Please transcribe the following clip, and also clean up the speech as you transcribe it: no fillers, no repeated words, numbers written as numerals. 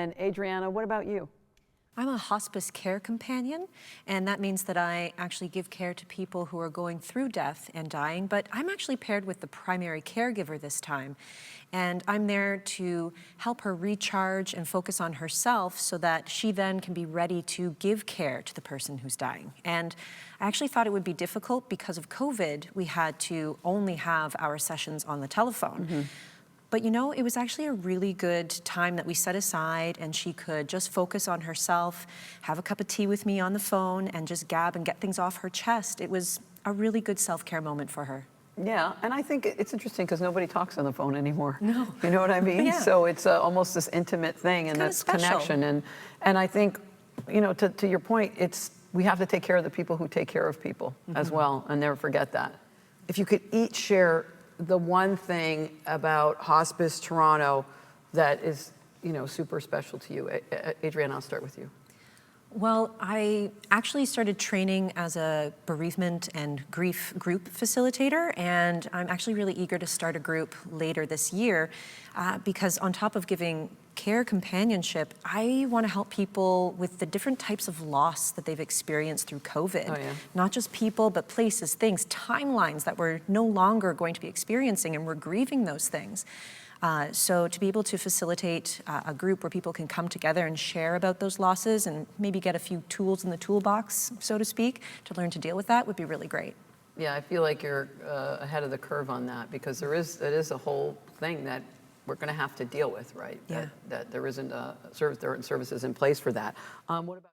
And Adrianna, what about you? I'm a hospice care companion, and that means that I actually give care to people who are going through death and dying, but I'm actually paired with the primary caregiver this time. And I'm there to help her recharge and focus on herself so that she then can be ready to give care to the person who's dying. And I actually thought it would be difficult because of COVID. We had to only have our sessions on the telephone. Mm-hmm. But you know, it was actually a really good time that we set aside, and she could just focus on herself, have a cup of tea with me on the phone, and just gab and get things off her chest. It was a really good self-care moment for her. Yeah, and I think it's interesting because nobody talks on the phone anymore. No. You know what I mean? Yeah. So it's almost this intimate thing, and that's connection. And I think, you know, to your point, we have to take care of the people who take care of people as well, and never forget that. If you could each share the one thing about Hospice Toronto that is, you know, super special to you. Adrianna, I'll start with you. Well, I actually started training as a bereavement and grief group facilitator, and I'm actually really eager to start a group later this year because on top of giving care companionship, I want to help people with the different types of loss that they've experienced through COVID. Oh, yeah. Not just people, but places, things, timelines that we're no longer going to be experiencing, and we're grieving those things. So to be able to facilitate a group where people can come together and share about those losses and maybe get a few tools in the toolbox, so to speak, to learn to deal with that would be really great. Yeah, I feel like you're ahead of the curve on that because it is a whole thing that we're going to have to deal with, right? Yeah. That there isn't there aren't services in place for that. What about